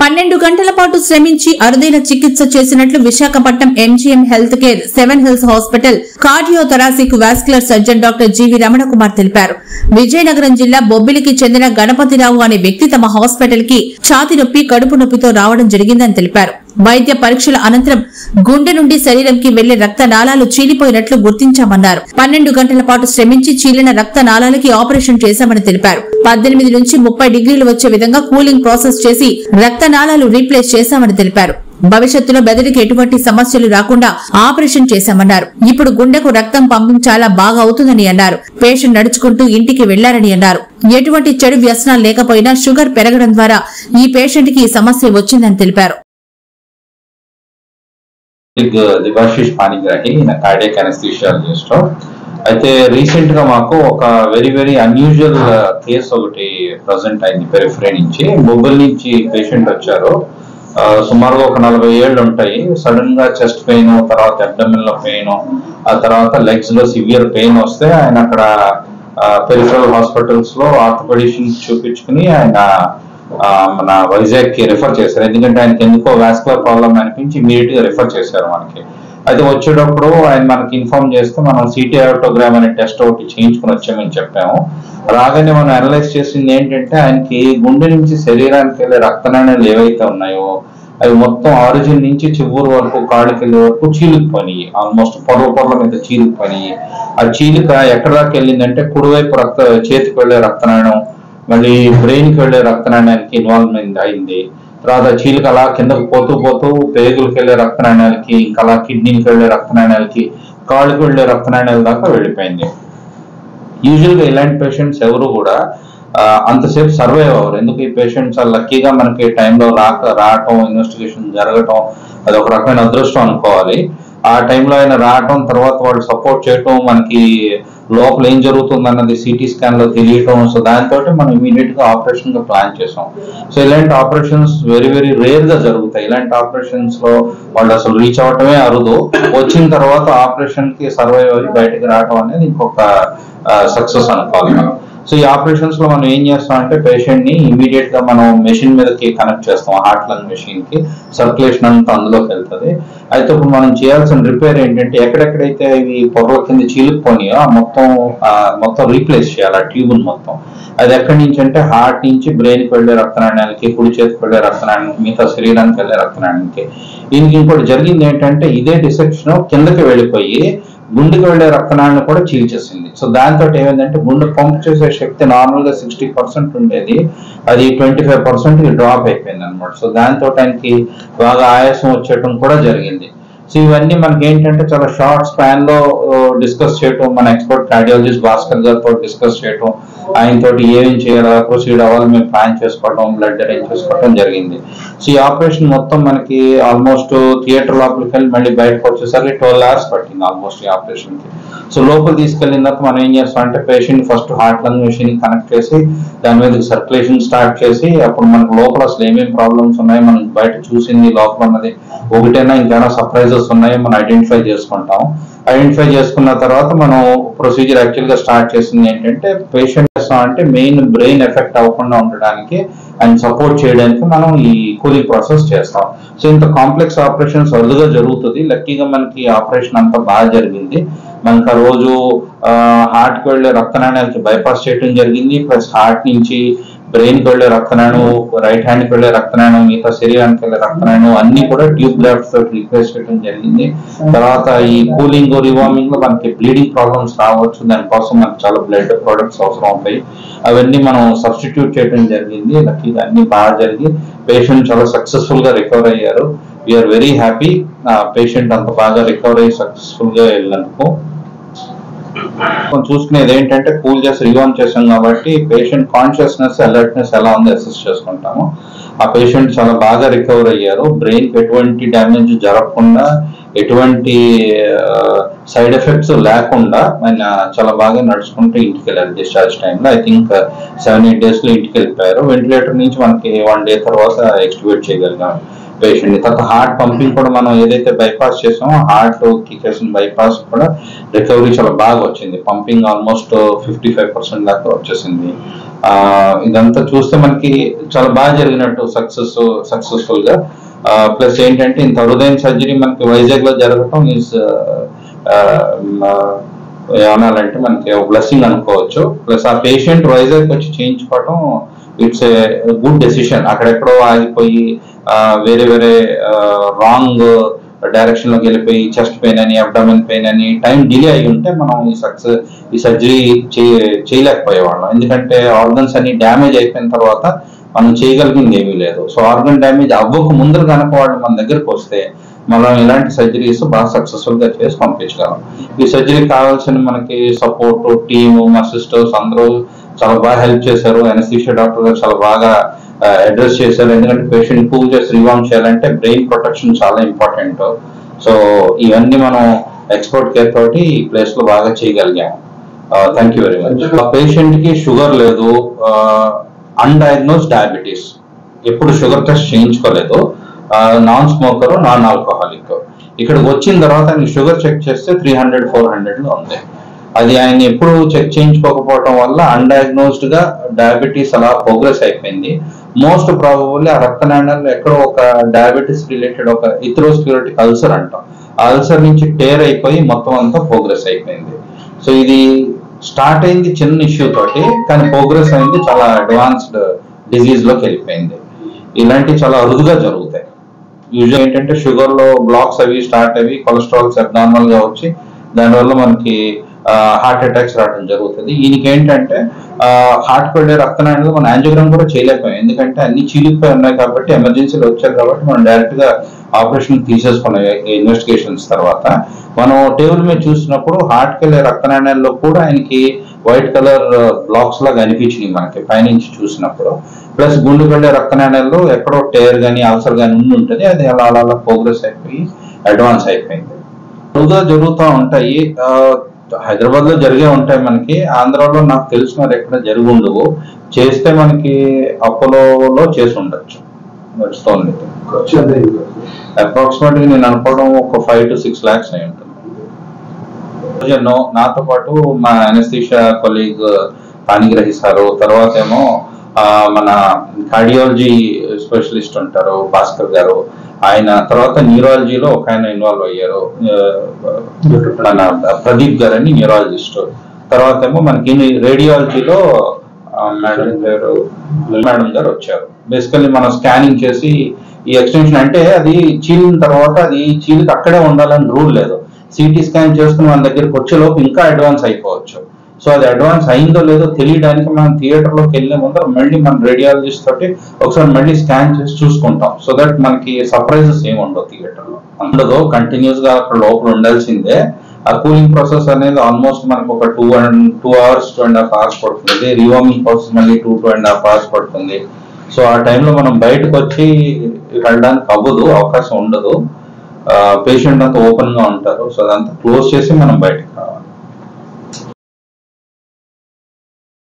12 గంటల పాటు శ్రమించి అరుదైన చికిత్స చేసినట్లు Visakhapatnam MGM health care 7 hills hospital cardiothoracic vascular surgeon doctor G V Ramanakumar తెలిపారు. విజయనగరం జిల్లా బొబ్బిలికి చెందిన గణపతిరావు అనే వ్యక్తి తమ హాస్పిటల్ కి ఛాతీ నొప్పి, కడుపు నొప్పితో రావడం జరిగిందని తెలిపారు. వైద్య పరీక్షల అనంతరం గుండె నుండి శరీరంకి వెళ్లే రక్త నాళాలు చీలిపోయినట్లు గుర్తించామన్నారు. 12 గంటల పాటు శ్రమించి చీలిన రక్త నాళాలకి ఆపరేషన్ చేశామని తెలిపారు. 18 నుంచి 30 డిగ్రీలు వచ్చే విధంగా కూలింగ్ ప్రాసెస్ చేసి రక్త నాళాలు రీప్లేస్ చేశామని తెలిపారు. భవిష్యత్తులో మెదడుకి ఎటువంటి సమస్యలు రాకుండా ఆపరేషన్ చేశామన్నారు. ఇప్పుడు గుండెకు రక్తం పంపింగ్ చాలా బాగా అవుతుందని అన్నారు. పేషెంట్ నడుచుకుంటూ ఇంటికి వెళ్లారని అన్నారు. ఎటువంటి చెడు వ్యసనాలు లేకపోయినా షుగర్ పెరగడం ద్వారా ఈ పేషెంట్ కి ఈ సమస్య వచ్చిందని తెలిపారు. దివాశిష్ పాణిగ్రాహి కార్డియాక్ అనస్థీషియాలజిస్ట్. అయితే రీసెంట్ గా మాకు ఒక వెరీ అన్యూజువల్ కేసు ఒకటి ప్రజెంట్ అయింది. పెరిఫరీ నుంచి బొబ్బిలి నుంచి పేషెంట్ వచ్చారు. సుమారుగా ఒక 40 ఏళ్ళు ఉంటాయి. సడన్ గా చెస్ట్ పెయిన్, తర్వాత అబ్డమిన్ లో పెయిన్, ఆ తర్వాత లెగ్స్ లో సివియర్ పెయిన్ వస్తే ఆయన అక్కడ పెరిఫరల్ హాస్పిటల్స్ లో ఆర్థోపెడిషియన్ చూపించుకుని ఆయన మన వైజాగ్ కి రిఫర్ చేశారు. ఎందుకంటే ఆయనకి ఎందుకో వాస్కులర్ ప్రాబ్లం అనిపించి ఇమీడియట్ గా రిఫర్ చేశారు మనకి. అయితే వచ్చేటప్పుడు ఆయన మనకి ఇన్ఫార్మ్ చేస్తే మనం సిటీ ఆటోగ్రామ్ అనే టెస్ట్ ఒకటి చేయించుకుని వచ్చామని చెప్పాము. రాగానే మనం అనలైజ్ చేసింది ఏంటంటే ఆయనకి గుండె నుంచి శరీరానికి వెళ్ళే రక్తనాళాలు ఏవైతే ఉన్నాయో అవి మొత్తం ఆరిజిన్ నుంచి చివరి వరకు కాళ్ళకి వెళ్ళే వరకు చీలిపోయినాయి. ఆల్మోస్ట్ పొరల మీద చీలిపోయినాయి. ఆ చీలిక ఎక్కడ దాకా వెళ్ళిందంటే కుడివైపు చేతికి వెళ్లే రక్తనాళం, మళ్ళీ బ్రెయిన్ కి వెళ్లే రక్తనాళానికి ఇన్వాల్వ్మెంట్ అయింది. తర్వాత చీలిక అలా కిందకు పోతూ పేగులకు వెళ్లే రక్తనాళాలకి, ఇంకా అలా కిడ్నీకి వెళ్లే రక్తనాళాలకి, కాళ్ళకి వెళ్లే రక్తనాళాల దాకా వెళ్ళిపోయింది. యూజువల్ గా ఇలాంటి పేషెంట్స్ ఎవరు కూడా అంతసేపు సర్వైవ్ అవ్వరు. ఎందుకు ఈ పేషెంట్స్ లక్కీగా మనకి టైంలో రావటం, ఇన్వెస్టిగేషన్ జరగటం అది ఒక రకమైన అదృష్టం అనుకోవాలి. ఆ టైంలో ఆయన రావటం, తర్వాత వాళ్ళు సపోర్ట్ చేయటం, మనకి లోపల ఏం జరుగుతుంది అన్నది సిటీ స్కాన్ లో తెలియటం. సో దాంతో మనం ఇమీడియట్ గా ఆపరేషన్ గా ప్లాన్ చేసాం. సో ఇలాంటి ఆపరేషన్స్ వెరీ రేర్ గా జరుగుతాయి. ఇలాంటి ఆపరేషన్స్ లో వాళ్ళు అసలు రీచ్ అవటమే అరుదు. వచ్చిన తర్వాత ఆపరేషన్ కి సర్వైవ్ అయ్యి బయటకు రావటం అనేది ఇంకొక సక్సెస్ అనుకోవాలి మనం. సో ఈ ఆపరేషన్స్ లో మనం ఏం చేస్తాం అంటే పేషెంట్ ని ఇమీడియట్ గా మనం మెషిన్ మీదకి కనెక్ట్ చేస్తాం. హార్ట్ లంగ్ మెషిన్ కి సర్క్యులేషన్ అంతా అందులోకి వెళ్తుంది. అయితే ఇప్పుడు మనం చేయాల్సిన రిపేర్ ఏంటంటే ఎక్కడెక్కడైతే ఇవి పొరల కింద చీలుకుపోయినాయో మొత్తం రీప్లేస్ చేయాలి. ఆ ట్యూబ్ మొత్తం అది ఎక్కడి నుంచి అంటే హార్ట్ నుంచి బ్రెయిన్ కి వెళ్లే రక్తనాళానికి, కుడి చేతికి వెళ్లే రక్తనాళానికి, మిగతా శరీరానికి వెళ్లే రక్తనాళానికి. దీనికి ఇంకోటి జరిగింది ఏంటంటే ఇదే డిసెక్షన్ కిందకి వెళ్ళిపోయి గుండెకి వెళ్లే రక్తనాళాన్ని కూడా చీల్చేసింది. సో దాంతో ఏమైందంటే గుండె పంప్ చేసే శక్తి నార్మల్ గా 60% ఉండేది, అది 25% డ్రాప్ అయిపోయింది అనమాట. సో దాంతో ఆయనకి బాగా ఆయాసం వచ్చేయటం కూడా జరిగింది. సో ఇవన్నీ మనకి ఏంటంటే చాలా షార్ట్ స్పాన్ లో డిస్కస్ చేయటం, మన ఎక్స్పర్ట్ కార్డియాలజిస్ట్ భాస్కర్ గారితో డిస్కస్ చేయటం, ఆయనతో ఏమేం చేయాలా, ప్రొసీడ్ అవ్వాలి మేము ప్లాన్ చేసుకోవడం, బ్లడ్ అరేంజ్ చేసుకోవడం జరిగింది. సో ఈ ఆపరేషన్ మొత్తం మనకి ఆల్మోస్ట్ థియేటర్ లోపలికి వెళ్ళి మళ్ళీ బయటకు వచ్చేసరికి 12 hours పట్టింది ఆల్మోస్ట్ ఈ ఆపరేషన్ కి. సో లోపల తీసుకెళ్ళిన తర్వాత మనం ఏం చేస్తాం అంటే patient first heart lung machine connect చేసి దాని మీద సర్క్యులేషన్ స్టార్ట్ చేసి అప్పుడు మనకు లోపల అసలు ఏమేమి ప్రాబ్లమ్స్ ఉన్నాయి, మనం బయట చూసింది లోపల ఉన్నది ఒకటైనా ఇంకేమైనా సర్ప్రైజెస్ ఉన్నాయో మనం ఐడెంటిఫై చేసుకుంటాం. ఐడెంటిఫై చేసుకున్న తర్వాత మనం ప్రొసీజర్ యాక్చువల్ గా స్టార్ట్ చేసింది ఏంటంటే పేషెంట్ అంటే మెయిన్ బ్రెయిన్ ఎఫెక్ట్ అవ్వకుండా ఉండడానికి అండ్ సపోర్ట్ చేయడానికి మనం ఈ కూలింగ్ ప్రాసెస్ చేస్తాం. సో ఇంత కాంప్లెక్స్ ఆపరేషన్స్ అరుదుగా జరుగుతుంది. లక్కీగా మనకి ఆపరేషన్ అంతా బాగా జరిగింది. మనకు ఆ రోజు హార్ట్ కి వెళ్లే రక్తనాళాలకి బైపాస్ చేయడం జరిగింది. ప్లస్ హార్ట్ నుంచి బ్రెయిన్ కి వెళ్లే రక్తనాళం, రైట్ హ్యాండ్ కి వెళ్లే రక్తనాళం, మిగతా శరీరానికి వెళ్లే రక్తనాళం అన్ని కూడా ట్యూబ్ గ్రాఫ్ట్స్ తోటి రీప్లేస్ చేయడం జరిగింది. తర్వాత ఈ కూలింగ్ రివార్మింగ్ లో మనకి బ్లీడింగ్ ప్రాబ్లమ్స్ రావచ్చు, దానికోసం మనకి చాలా బ్లడ్ ప్రొడక్ట్స్ అవసరం అవుతాయి. అవన్నీ మనం సబ్స్టిట్యూట్ చేయడం జరిగింది. లక్కీగా అన్ని బాగా జరిగి పేషెంట్ చాలా సక్సెస్ఫుల్ గా రికవర్ అయ్యారు. వీఆర్ వెరీ హ్యాపీ పేషెంట్ అంత బాగా రికవర్ అయ్యి సక్సెస్ఫుల్ గా వెళ్ళినందుకు. చూసుకునేది ఏంటంటే కూల్ చేసి రివార్మ్ చేసాం కాబట్టి పేషెంట్ కాన్షియస్నెస్, అలర్ట్నెస్ ఎలా ఉంది అసెస్ చేసుకుంటాము. ఆ పేషెంట్ చాలా బాగా రికవర్ అయ్యారు. బ్రెయిన్ కి ఎటువంటి డ్యామేజ్ జరగకుండా, ఎటువంటి సైడ్ ఎఫెక్ట్స్ లేకుండా ఆయన చాలా బాగా నడుచుకుంటూ ఇంటికి వెళ్ళారు. డిశ్చార్జ్ టైంలో ఐ థింక్ 7-8 days లో ఇంటికి వెళ్ళిపోయారు. వెంటిలేటర్ నుంచి మనకి 1 day తర్వాత ఎక్స్ట్యూబేట్ చేయగలిగాం. పేషెంట్. తర్వాత హార్ట్ పంపింగ్ కూడా మనం ఏదైతే బైపాస్ చేసామో హార్ట్ కి చేసిన బైపాస్ కూడా రికవరీ చాలా బాగా వచ్చింది. పంపింగ్ ఆల్మోస్ట్ 55% దాకా వచ్చేసింది. ఇదంతా చూస్తే మనకి చాలా బాగా జరిగినట్టు సక్సెస్ఫుల్ గా. ప్లస్ ఏంటంటే ఇంత హృదయం సర్జరీ మనకి వైజాగ్ లో జరగటం ఈజ్ ఏమనాలంటే మనకి ఒక బ్లెస్సింగ్ అనుకోవచ్చు. ప్లస్ ఆ పేషెంట్ వైజాగ్ వచ్చి చేయించుకోవటం ఇట్స్ ఏ గుడ్ డెసిషన్. అక్కడెక్కడో ఆగిపోయి వేరే వేరే రాంగ్ డైరెక్షన్ లోకి వెళ్ళిపోయి చెస్ట్ పెయిన్ అని అబ్డామిన్ పెయిన్ అని టైం డిలే అయి ఉంటే మనం ఈ సర్జరీ చేయలేకపోయేవాళ్ళం. ఎందుకంటే ఆర్గన్స్ అన్ని డ్యామేజ్ అయిపోయిన తర్వాత మనం చేయగలిగింది ఏమీ లేదు. సో ఆర్గన్ డ్యామేజ్ అవ్వక ముందర కనుక వాళ్ళు మన దగ్గరకు వస్తే మనం ఇలాంటి సర్జరీస్ బాగా సక్సెస్ఫుల్ గా చేసి పంపించగలం. ఈ సర్జరీ కావాల్సిన మనకి సపోర్ట్ టీమ్, మా సిస్టర్స్ అందరూ చాలా బాగా హెల్ప్ చేశారు. అనస్థీషియా డాక్టర్ గారు చాలా బాగా అడ్రస్ చేశారు. ఎందుకంటే పేషెంట్ పూల్ చేసి రివార్మ్ చేయాలంటే బ్రెయిన్ ప్రొటెక్షన్ చాలా ఇంపార్టెంట్. సో ఇవన్నీ మనం ఎక్స్పర్ట్ కేర్ తోటి ఈ ప్లేస్ లో బాగా చేయగలిగాము. Thank you very much. Patient కి షుగర్ లేదు, అన్డయాగ్నోస్ డయాబెటీస్, ఎప్పుడు షుగర్ టెస్ట్ చేయించుకోలేదు, నాన్ స్మోకర్, నాన్ ఆల్కహాలిక్. ఇక్కడికి వచ్చిన తర్వాత ఆయన షుగర్ చెక్ చేస్తే 300-400 ఉంది. అది ఆయన ఎప్పుడు చెక్ చేయించుకోకపోవడం వల్ల అన్డయాగ్నోస్డ్ గా డయాబెటీస్ అలా ప్రోగ్రెస్ అయిపోయింది. మోస్ట్ ప్రాబబుల్లీ ఆ రక్తనాళాల్లో ఎక్కడో ఒక డయాబెటీస్ రిలేటెడ్ ఒక ఇథెరోస్క్లెరోటిక్ అల్సర్ అంటాం, ఆ అల్సర్ నుంచి టేర్ అయిపోయి మొత్తం అంతా ప్రోగ్రెస్ అయిపోయింది. సో ఇది స్టార్ట్ అయింది చిన్న ఇష్యూ తోటి, కానీ ప్రోగ్రెస్ అయింది చాలా అడ్వాన్స్డ్ డిజీజ్ లోకి వెళ్ళిపోయింది. ఇలాంటివి చాలా అరుదుగా జరుగుతాయి. యూజువల్ ఏంటంటే షుగర్ లో బ్లాక్స్ అవి స్టార్ట్ అవి కొలెస్ట్రాల్స్ అబ్నార్మల్ గా వచ్చి దానివల్ల మనకి హార్ట్ అటాక్స్ రావడం జరుగుతుంది. ఈయనకి ఏంటంటే హార్ట్ కి వెళ్ళే రక్తనాళాలు మనం యాంజియోగ్రామ్ కూడా చేయలేకపోయాం, ఎందుకంటే అన్ని చీలిపోయి ఉన్నాయి కాబట్టి ఎమర్జెన్సీలో వచ్చారు కాబట్టి మనం డైరెక్ట్ గా ఆపరేషన్ తీసేసుకున్నాం. ఇన్వెస్టిగేషన్స్ తర్వాత మనం టేబుల్ మీద చూసినప్పుడు హార్ట్ కి వెళ్ళే రక్తనాళాల్లో కూడా ఆయనకి వైట్ కలర్ బ్లాక్స్ లాగా అనిపించినాయి మనకి పైనుంచి చూసినప్పుడు. ప్లస్ గుండెకి వెళ్ళే రక్తనాళాల్లో ఎక్కడో టేర్ కానీ అల్సర్ కానీ ఉంటుంది, అది అలా అలా ప్రోగ్రెస్ అయిపోయి అడ్వాన్స్ అయిపోయింది. జరుగుతూ ఉంటాయి, హైదరాబాద్ లో జరిగే ఉంటాయి, మనకి ఆంధ్రాలో నాకు తెలిసిన వారు ఎక్కడ జరిగి ఉండవు. చేస్తే మనకి అపోలోలో చేసి ఉండొచ్చు. అప్రాక్సిమేట్ గా నేను అనుకోవడం ఒక 5 to 6 lakhs అయి ఉంటుంది. నాతో పాటు మా అనస్థీషియా కొలీగ్ పాణిగ్రహి సారు, తర్వాత ఏమో మన కార్డియాలజీ స్పెషలిస్ట్ ఉంటారు భాస్కర్ గారు, ఆయన తర్వాత న్యూరాలజీలో ఒక ఆయన ఇన్వాల్వ్ అయ్యారు, మన ప్రదీప్ గారు అని న్యూరాలజిస్ట్. తర్వాత ఏమో మనకి రేడియాలజీలో మేడం గారు వచ్చారు. బేసికల్లీ మనం స్కానింగ్ చేసి ఈ ఎక్స్టెన్షన్ అంటే అది చీలిన తర్వాత అది చీలికి అక్కడే ఉండాలని రూల్ లేదు. సిటీ స్కాన్ చేసుకుని మన దగ్గరికి వచ్చేలోపు ఇంకా అడ్వాన్స్ అయిపోవచ్చు. సో అది అడ్వాన్స్ అయిందో లేదో తెలియడానికి మనం థియేటర్ లోకి వెళ్ళే ముందర మళ్ళీ మన రేడియాలజిస్ట్ తోటి ఒకసారి మళ్ళీ స్కాన్ చేసి చూసుకుంటాం. సో దట్ మనకి సర్ప్రైజెస్ ఏమి ఉండవు, థియేటర్ లో ఉండదు, కంటిన్యూస్ గా అక్కడ లోపల ఉండాల్సిందే. ఆ కూలింగ్ ప్రాసెస్ అనేది ఆల్మోస్ట్ మనకు ఒక 2 hours 2.5 hours పడుతుంది. రివార్మింగ్ ప్రాసెస్ మళ్ళీ 2.5 hours పడుతుంది. సో ఆ టైంలో మనం బయటకు వచ్చి వెళ్ళడానికి అవ్వదు, అవకాశం ఉండదు. పేషెంట్ అంతా ఓపెన్ గా ఉంటారు. సో అదంతా క్లోజ్ చేసి మనం బయటకు రావాలి.